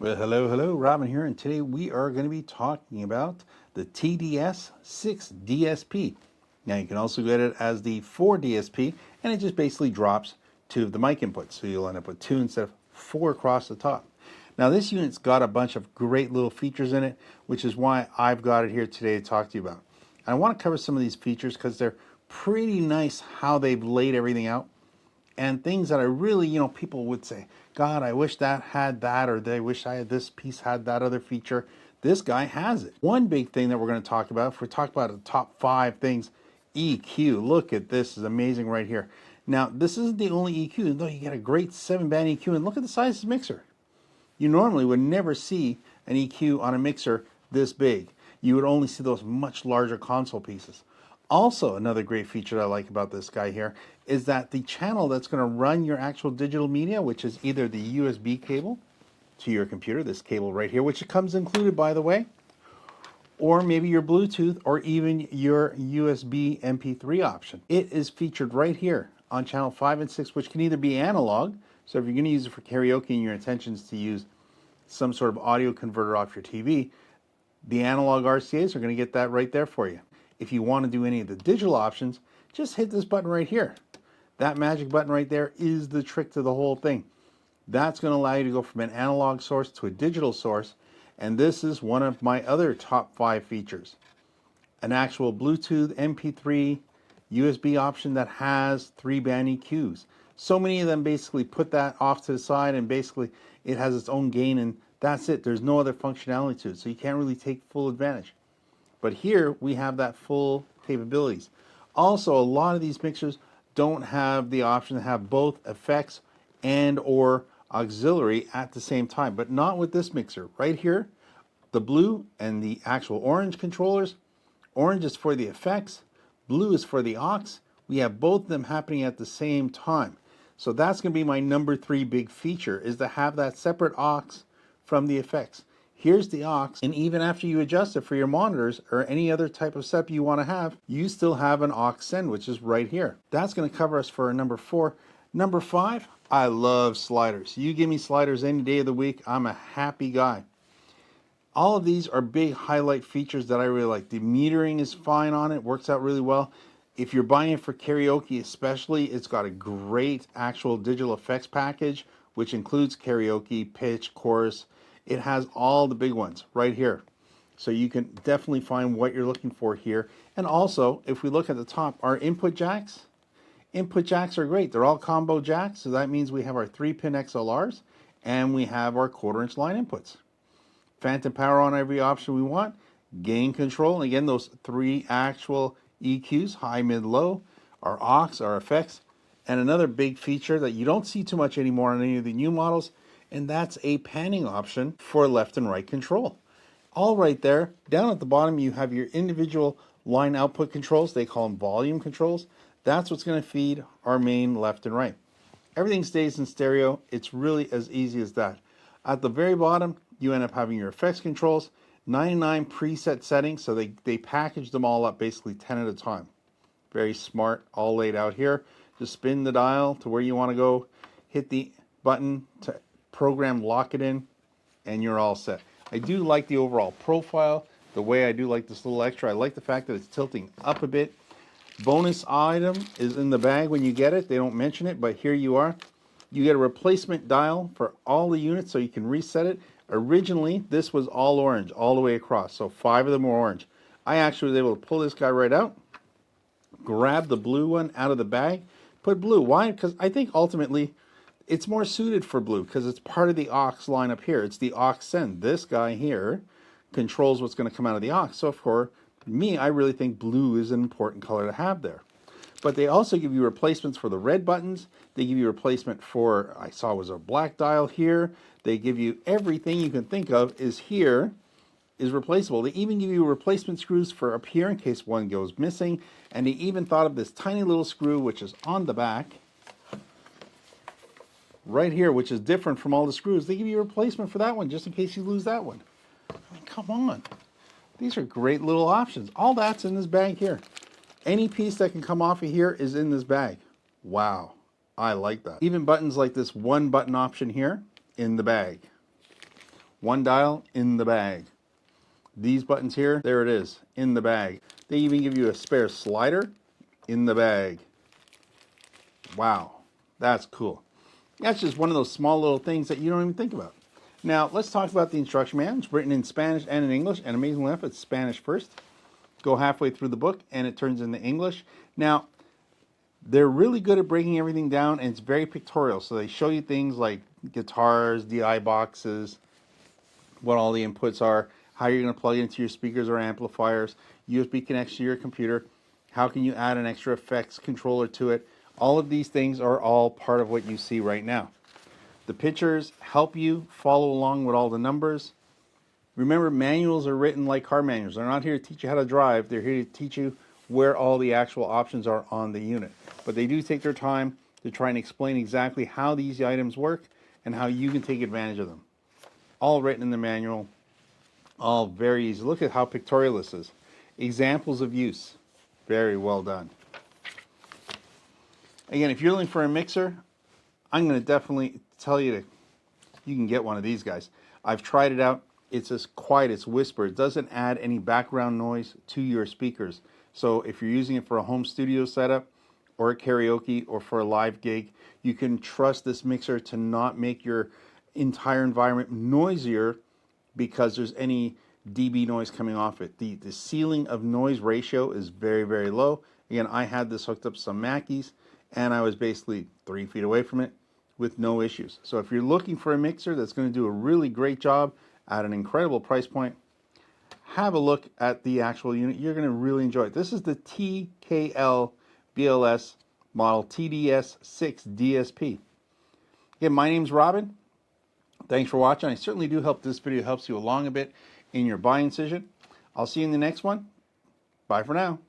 Well, hello, Robin here, and today we are going to be talking about the TDS6 DSP. Now, you can also get it as the 4 DSP, and it just basically drops two of the mic inputs, so you'll end up with two instead of four across the top. Now, this unit's got a bunch of great little features in it, which is why I've got it here today to talk to you about. And I want to cover some of these features because they're pretty nice how they've laid everything out. And things that are really, people would say, God, I wish that had that, or they wish I had this piece had that other feature. This guy has it. One big thing that we're going to talk about, if we talk about the top 5 things, EQ. Look at this, is amazing right here. Now, this isn't the only EQ, though you get a great 7-band EQ, and look at the size of this mixer. You normally would never see an EQ on a mixer this big. You would only see those much larger console pieces. Also, another great feature that I like about this guy here is that the channel that's going to run your actual digital media, which is either the USB cable to your computer, this cable right here, which comes included, by the way, or maybe your Bluetooth, or even your USB MP3 option. It is featured right here on channel 5 and 6, which can either be analog, so if you're going to use it for karaoke and your intention is to use some sort of audio converter off your TV, the analog RCAs are going to get that right there for you. If you want to do any of the digital options, just hit this button right here. That magic button right there is the trick to the whole thing. That's going to allow you to go from an analog source to a digital source, and this is one of my other top 5 features. An actual Bluetooth MP3 USB option that has 3-band EQs. So many of them basically put that off to the side, and basically it has its own gain, and that's it. There's no other functionality to it, so you can't really take full advantage. But here we have that full capabilities. Also, a lot of these mixers don't have the option to have both effects and or auxiliary at the same time, but not with this mixer. Right here, the blue and the actual orange controllers. Orange is for the effects, blue is for the aux. We have both of them happening at the same time. So that's going to be my number 3 big feature, is to have that separate aux from the effects. Here's the aux, and even after you adjust it for your monitors or any other type of setup you want to have, you still have an aux send, which is right here. That's going to cover us for our number 4. Number 5, I love sliders. You give me sliders any day of the week, I'm a happy guy. All of these are big highlight features that I really like. The metering is fine on it, works out really well. If you're buying it for karaoke especially, it's got a great actual digital effects package, which includes karaoke, pitch, chorus. It has all the big ones right here. So you can definitely find what you're looking for here. And also, if we look at the top, our input jacks are great. They're all combo jacks, so that means we have our 3-pin XLRs and we have our 1/4-inch line inputs. Phantom power on every option we want. Gain control, and again, those 3 actual EQs, high, mid, low, our aux, our effects, and another big feature that you don't see too much anymore on any of the new models, and that's a panning option for left and right control. All right there. Down at the bottom, you have your individual line output controls. They call them volume controls. That's what's going to feed our main left and right. Everything stays in stereo. It's really as easy as that. At the very bottom, you end up having your effects controls, 99 preset settings, so they package them all up basically 10 at a time. Very smart, all laid out here. Just spin the dial to where you want to go, hit the button to program lock it in, and you're all set. I do like the overall profile, the way I do like this little extra. I like the fact that it's tilting up a bit. Bonus item is in the bag when you get it. They don't mention it, but here you are. You get a replacement dial for all the units so you can reset it. Originally, this was all orange all the way across, so 5 of them were orange. I actually was able to pull this guy right out, grab the blue one out of the bag, put blue. Why? Because I think ultimately it's more suited for blue because it's part of the aux line up here. It's the aux send. This guy here controls what's going to come out of the aux. So for me, I really think blue is an important color to have there. But they also give you replacements for the red buttons. They give you replacement for, I saw was a black dial here. They give you everything you can think of is here, is replaceable. They even give you replacement screws for up here in case one goes missing. And they even thought of this tiny little screw, which is on the back, right here, which is different from all the screws. They give you a replacement for that one, just in case you lose that one. I mean, come on. These are great little options. All that's in this bag here. Any piece that can come off of here is in this bag. Wow, I like that. Even buttons like this 1-button option here in the bag. One dial in the bag. These buttons here, there it is, in the bag. They even give you a spare slider in the bag. Wow, that's cool. That's just one of those small little things that you don't even think about. Now, let's talk about the instruction manual. It's written in Spanish and in English, and amazingly enough, it's Spanish first. Go halfway through the book, and it turns into English. Now, they're really good at breaking everything down, and it's very pictorial. So they show you things like guitars, DI boxes, what all the inputs are, how you're going to plug it into your speakers or amplifiers, USB connection to your computer, how can you add an extra effects controller to it. All of these things are all part of what you see right now. The pictures help you follow along with all the numbers. Remember, manuals are written like car manuals. They're not here to teach you how to drive. They're here to teach you where all the actual options are on the unit. But they do take their time to try and explain exactly how these items work and how you can take advantage of them. All written in the manual, all very easy. Look at how pictorial this is. Examples of use. Very well done. Again, if you're looking for a mixer, I'm going to definitely tell you you can get one of these guys. I've tried it out. It's as quiet, it's whisper. It doesn't add any background noise to your speakers. So if you're using it for a home studio setup or a karaoke or for a live gig, you can trust this mixer to not make your entire environment noisier because there's any dB noise coming off it. The ceiling of noise ratio is very, very low. Again, I had this hooked up to some Mackies, and I was basically 3 feet away from it with no issues. So if you're looking for a mixer that's going to do a really great job at an incredible price point, have a look at the actual unit. You're going to really enjoy it. This is the TKLBLS model TDS6 DSP. Again, my name's Robin. Thanks for watching. I certainly do hope this video helps you along a bit in your buying decision. I'll see you in the next one. Bye for now.